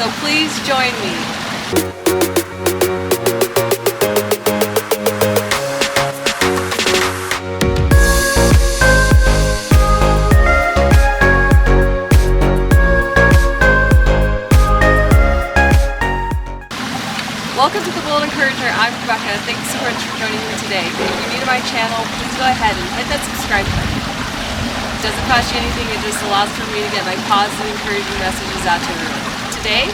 So please join me. Welcome to the World Encourager. I'm Rebecca. Thanks so much for joining me today. If you're new to my channel, please go ahead and hit that subscribe button. It doesn't cost you anything, it just allows for me to get my positive, encouraging messages out to everyone. Today,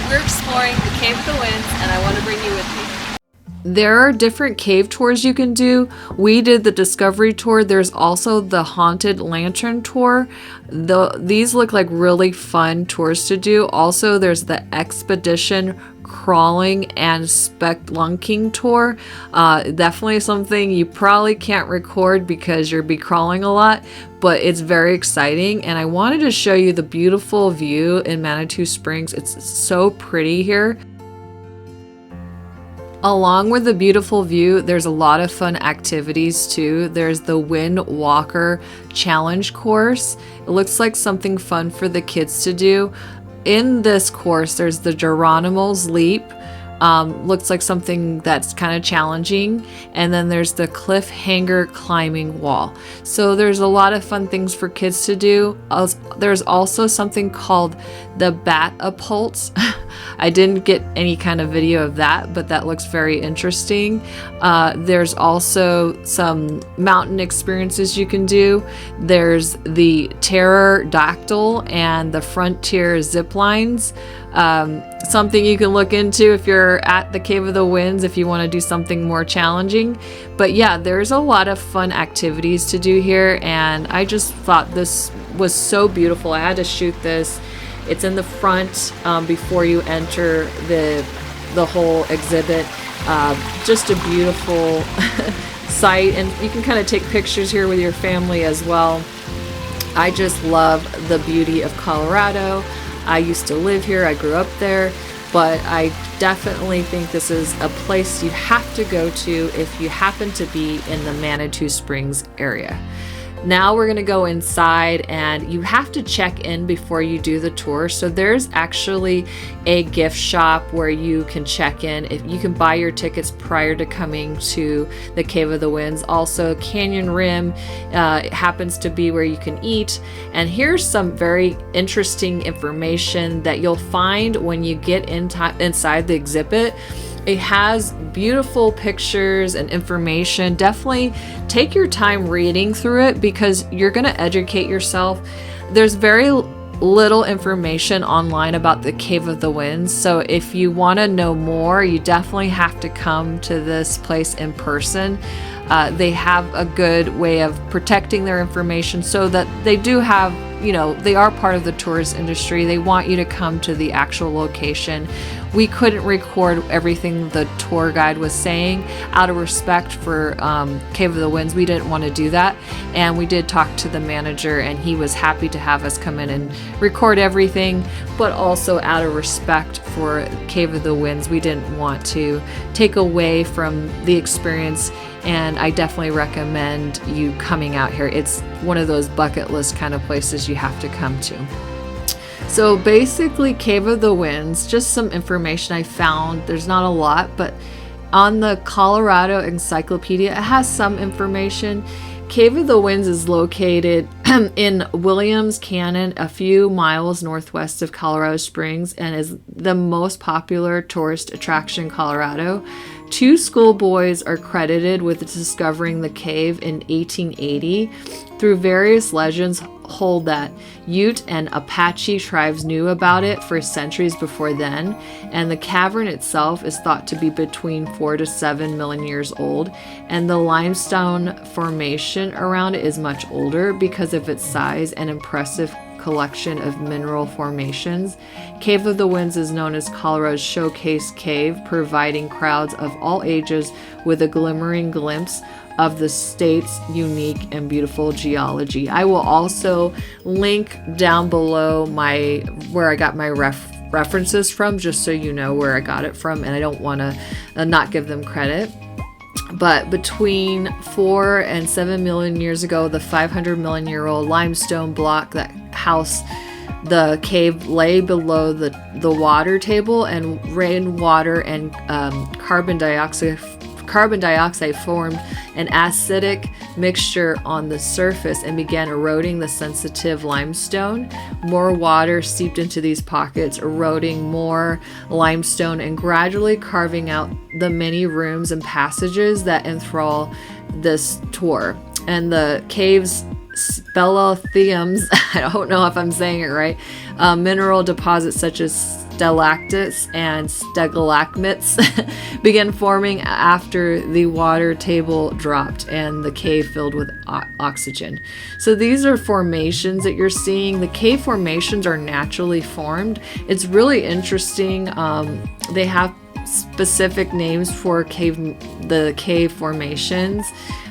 we're exploring the Cave of the Winds, and I want to bring you with me. There are different cave tours you can do. We did the Discovery Tour. There's also the Haunted Lantern Tour. These look like really fun tours to do. Also, there's the Expedition Crawling and Spelunking Tour. Definitely something you probably can't record because you'll be crawling a lot, but it's very exciting. And I wanted to show you the beautiful view in Manitou Springs. It's so pretty here. Along with the beautiful view, there's a lot of fun activities too. There's the Wind Walker Challenge course. It looks like something fun for the kids to do. In this course, there's the Geronimo's Leap. Looks like something that's kind of challenging. And then there's the Cliffhanger Climbing Wall. So there's a lot of fun things for kids to do. There's also something called the Bat-a-Pulse. I didn't get any kind of video of that, but that looks very interesting. There's also some mountain experiences you can do. There's the Pterodactyl and the Frontier zip lines. Something you can look into if you're at the Cave of the Winds, if you want to do something more challenging. But yeah, there's a lot of fun activities to do here, and I just thought this was so beautiful. I had to shoot this. It's in the front before you enter the whole exhibit. Just a beautiful sight, and you can kind of take pictures here with your family as well. I just love the beauty of Colorado. I used to live here, I grew up there, but I definitely think this is a place you have to go to if you happen to be in the Manitou Springs area. Now we're gonna go inside, and you have to check in before you do the tour. So there's actually a gift shop where you can check in. If you can buy your tickets prior to coming to the Cave of the Winds. Also, Canyon Rim happens to be where you can eat. And here's some very interesting information that you'll find when you get inside the exhibit. It has beautiful pictures and information. Definitely take your time reading through it because you're going to educate yourself. There's very little information online about the Cave of the Winds, so if you want to know more, you definitely have to come to this place in person. They have a good way of protecting their information so that they do have, they are part of the tourist industry. They want you to come to the actual location. We couldn't record everything the tour guide was saying out of respect for Cave of the Winds. We didn't want to do that, and we did talk to the manager, and he was happy to have us come in and record everything, but also out of respect for Cave of the Winds, we didn't want to take away from the experience. And I definitely recommend you coming out here. It's one of those bucket list kind of places you have to come to. So basically, Cave of the Winds, just some information I found. There's not a lot, but on the Colorado Encyclopedia, it has some information. Cave of the Winds is located in Williams Canyon, a few miles northwest of Colorado Springs, and is the most popular tourist attraction in Colorado. 2 schoolboys are credited with discovering the cave in 1880. Through various legends hold that Ute and Apache tribes knew about it for centuries before then, and the cavern itself is thought to be between 4 to 7 million years old, and the limestone formation around it is much older because of its size and impressive collection of mineral formations. Cave of the Winds is known as Colorado's showcase cave, providing crowds of all ages with a glimmering glimpse of the state's unique and beautiful geology. I will also link down below where I got my references from, just so you know where I got it from, and I don't want to not give them credit. But between 4 and 7 million years ago, the 500 million year old limestone block that housed The cave lay below the water table, and rainwater and carbon dioxide formed an acidic mixture on the surface and began eroding the sensitive limestone. More water seeped into these pockets, eroding more limestone and gradually carving out the many rooms and passages that enthrall this tour. And the cave's speleothems, I don't know if I'm saying it right, mineral deposits such as stalactites and stalagmites began forming after the water table dropped and the cave filled with oxygen. So these are formations that you're seeing. The cave formations are naturally formed. It's really interesting. They have specific names for the cave formations.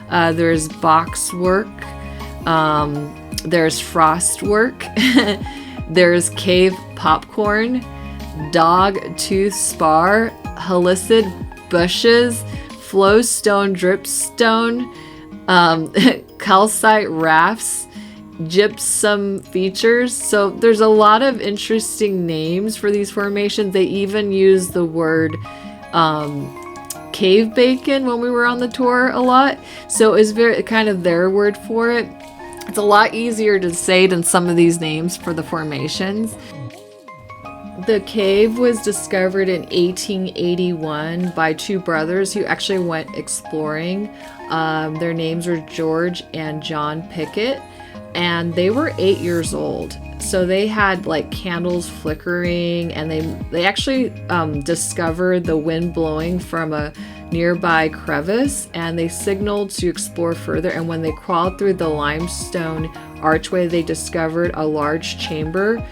There's boxwork, there's frostwork, there's cave popcorn, dog tooth spar, halicid bushes, flowstone dripstone, calcite rafts, gypsum features. So there's a lot of interesting names for these formations. They even use the word cave bacon when we were on the tour a lot. So it's very kind of their word for it. It's a lot easier to say than some of these names for the formations. The cave was discovered in 1881 by two brothers who actually went exploring. Their names were George and John Pickett, and they were 8 years old. So they had like candles flickering, and they actually discovered the wind blowing from a nearby crevice, and they signaled to explore further. And when they crawled through the limestone archway, they discovered a large chamber.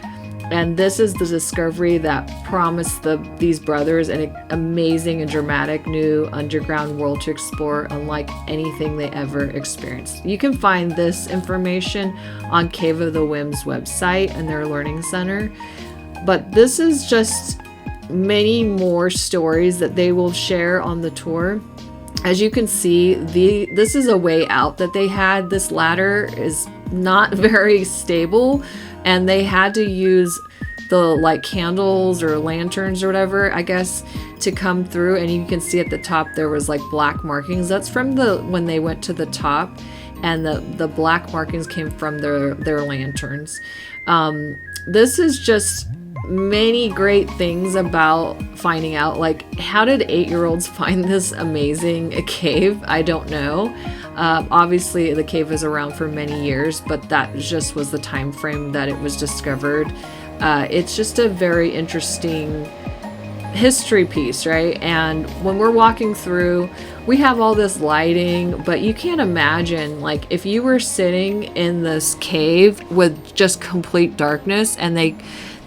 And this is the discovery that promised these brothers an amazing and dramatic new underground world to explore, unlike anything they ever experienced. You can find this information on Cave of the Whims website and their learning center. But this is just many more stories that they will share on the tour. As you can see, this is a way out that they had. This ladder is not very stable, and they had to use the like candles or lanterns or whatever, I guess, to come through. And you can see at the top there was like black markings. That's from when they went to the top, and the black markings came from their lanterns. This is just many great things about finding out, like, how did 8-year-olds find this amazing cave? I don't know. Obviously the cave was around for many years, but that just was the time frame that it was discovered. It's just a very interesting history piece, right? And when we're walking through, we have all this lighting, but you can't imagine, like, if you were sitting in this cave with just complete darkness, and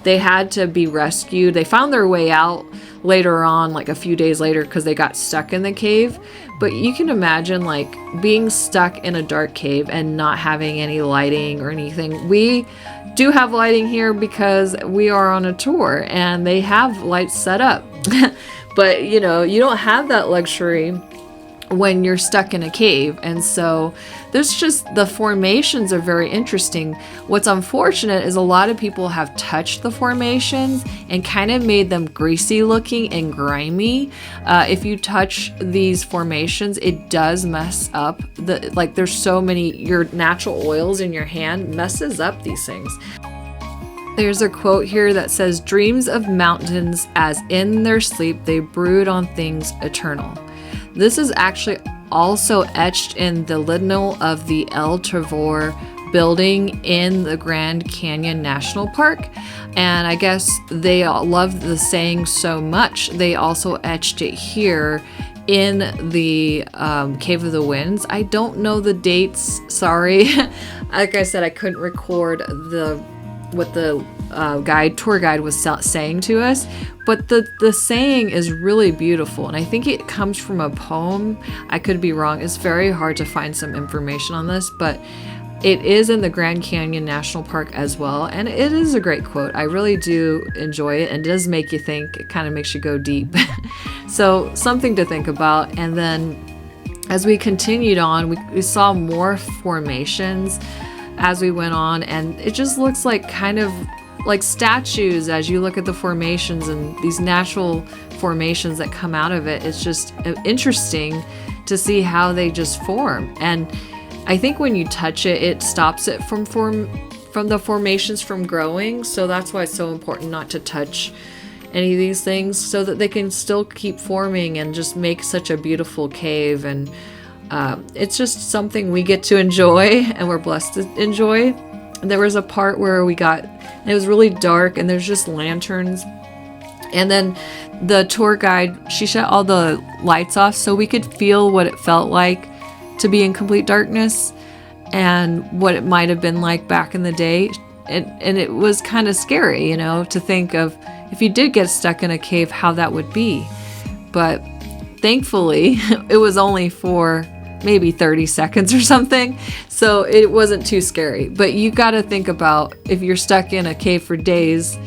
they had to be rescued. They found their way out later on, like a few days later, because they got stuck in the cave. But you can imagine, like, being stuck in a dark cave and not having any lighting or anything. We do have lighting here because we are on a tour and they have lights set up. But, you know, you don't have that luxury when you're stuck in a cave. And so there's just, the formations are very interesting. What's unfortunate is a lot of people have touched the formations and kind of made them greasy looking and grimy. If you touch these formations, it does mess up there's so many, your natural oils in your hand messes up these things. There's a quote here that says, "Dreams of mountains as in their sleep they brood on things eternal." This is actually also etched in the lintel of the El Trevor building in the Grand Canyon National Park. And I guess they loved the saying so much, they also etched it here in the Cave of the Winds. I don't know the dates, sorry. Like I said, I couldn't record what the tour guide was saying to us, but the saying is really beautiful, and I think it comes from a poem. I could be wrong. It's very hard to find some information on this, but it is in the Grand Canyon National Park as well, and it is a great quote. I really do enjoy it, and it does make you think. It kind of makes you go deep. So something to think about. And then as we continued on, we saw more formations as we went on, and it just looks like kind of like statues as you look at the formations and these natural formations that come out of it. It's just interesting to see how they just form. And I think when you touch it, it stops it from the formations from growing. So that's why it's so important not to touch any of these things, so that they can still keep forming and just make such a beautiful cave. And it's just something we get to enjoy, and we're blessed to enjoy. And there was a part where it was really dark, and there's just lanterns. And then the tour guide, she shut all the lights off so we could feel what it felt like to be in complete darkness and what it might have been like back in the day. And it was kind of scary, you know, to think of if you did get stuck in a cave, how that would be. But thankfully, it was only for maybe 30 seconds or something, so it wasn't too scary. But you got to think about if you're stuck in a cave for days.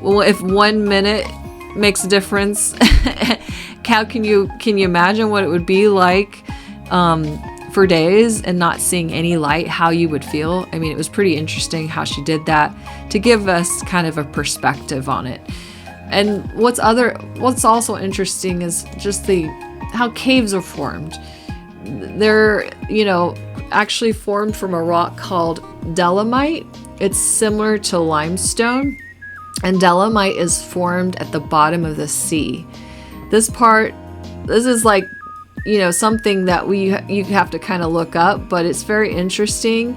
Well, if 1 minute makes a difference, how can you imagine what it would be like for days and not seeing any light, how you would feel? I mean, it was pretty interesting how she did that to give us kind of a perspective on it. And what's also interesting is just how caves are formed. They're, actually formed from a rock called dolomite. It's similar to limestone, and dolomite is formed at the bottom of the sea. This is like, something that you have to kind of look up, but it's very interesting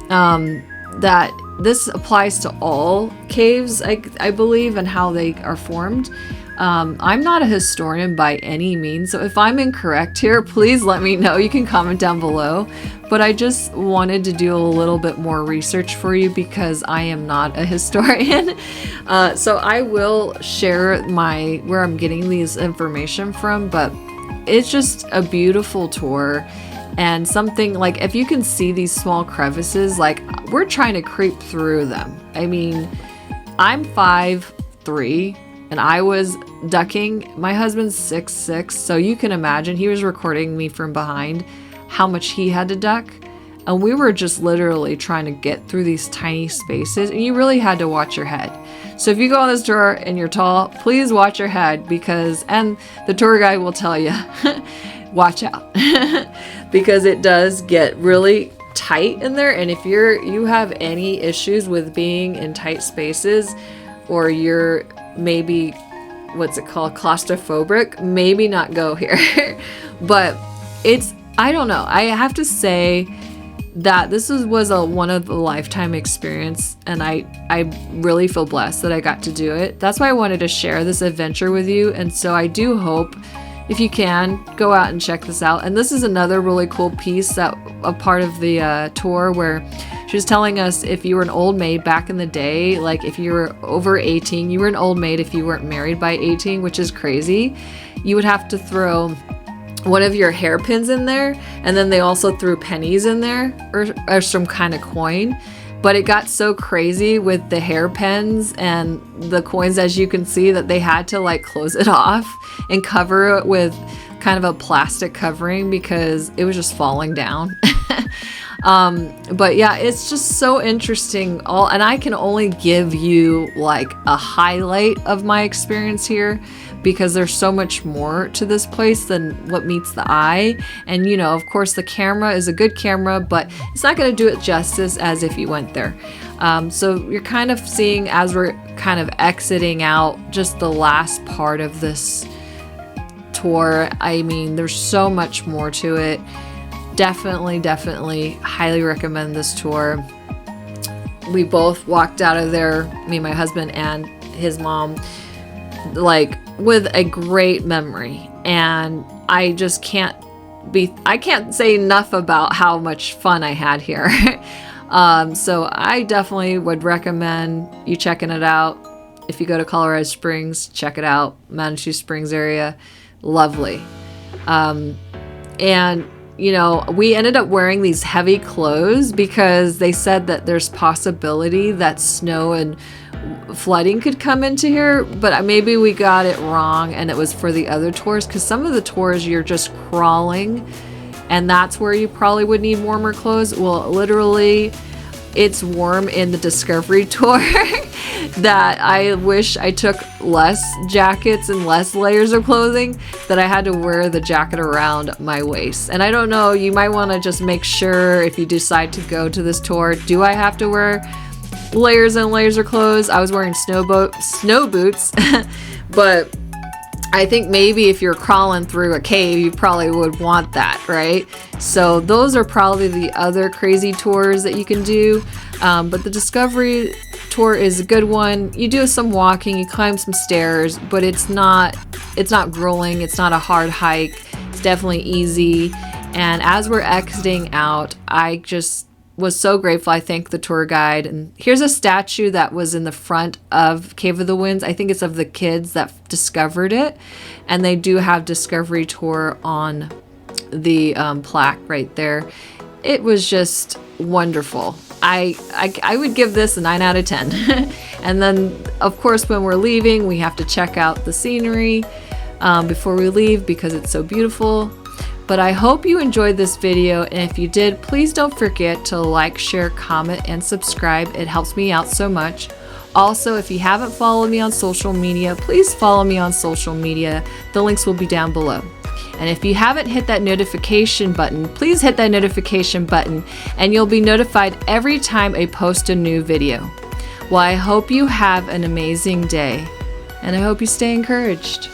that this applies to all caves, I believe, and how they are formed. I'm not a historian by any means, so if I'm incorrect here, please let me know. You can comment down below. But I just wanted to do a little bit more research for you because I am not a historian. So I will share where I'm getting these information from, but it's just a beautiful tour. And something like, if you can see these small crevices, like we're trying to creep through them. I mean, I'm 5'3", and I was ducking. My husband's 6'6", so you can imagine, he was recording me from behind, how much he had to duck. And we were just literally trying to get through these tiny spaces, and you really had to watch your head. So if you go on this tour and you're tall, please watch your head, and the tour guide will tell you, watch out, because it does get really tight in there. And if you have any issues with being in tight spaces, or you're maybe, claustrophobic, maybe not go here. But I don't know. I have to say that this was one of a lifetime experience, and I really feel blessed that I got to do it. That's why I wanted to share this adventure with you. And so I do hope, if you can, go out and check this out. And this is another really cool piece, that a part of the tour, where she was telling us if you were an old maid back in the day, like if you were over 18, you were an old maid if you weren't married by 18, which is crazy. You would have to throw one of your hairpins in there, and then they also threw pennies in there, or some kind of coin. But it got so crazy with the hairpins and the coins, as you can see, that they had to close it off and cover it with kind of a plastic covering because it was just falling down. But yeah, it's just so interesting. And I can only give you a highlight of my experience here, because there's so much more to this place than what meets the eye. And of course the camera is a good camera, but it's not going to do it justice as if you went there. So you're kind of seeing, as we're kind of exiting out, just the last part of this tour. I mean, there's so much more to it. Definitely highly recommend this tour. We both walked out of there, me, my husband, and his mom, with a great memory. And I just can't say enough about how much fun I had here. So I definitely would recommend you checking it out. If you go to Colorado Springs, check it out. Manitou Springs area, lovely. And we ended up wearing these heavy clothes because they said that there's possibility that snow and flooding could come into here, but maybe we got it wrong and it was for the other tours, because some of the tours you're just crawling, and that's where you probably would need warmer clothes. Well, literally, it's warm in the Discovery tour. that I wish I took less jackets and less layers of clothing, that I had to wear the jacket around my waist. And I don't know, you might want to just make sure if you decide to go to this tour, do I have to wear layers and layers of clothes? I was wearing snow boots, but I think maybe if you're crawling through a cave, you probably would want that, right? So those are probably the other crazy tours that you can do. But the Discovery tour is a good one. You do some walking, you climb some stairs, but it's not grueling. It's not a hard hike. It's definitely easy. And as we're exiting out, I just was so grateful. I thank the tour guide. And here's a statue that was in the front of Cave of the Winds. I think it's of the kids that discovered it. And they do have Discovery Tour on the plaque right there. It was just wonderful. I would give this a 9 out of 10. And then, of course, when we're leaving, we have to check out the scenery before we leave because it's so beautiful. But I hope you enjoyed this video, and if you did, please don't forget to like, share, comment, and subscribe. It helps me out so much. Also, if you haven't followed me on social media, please follow me on social media. The links will be down below. And if you haven't hit that notification button, please hit that notification button, and you'll be notified every time I post a new video. Well, I hope you have an amazing day, and I hope you stay encouraged.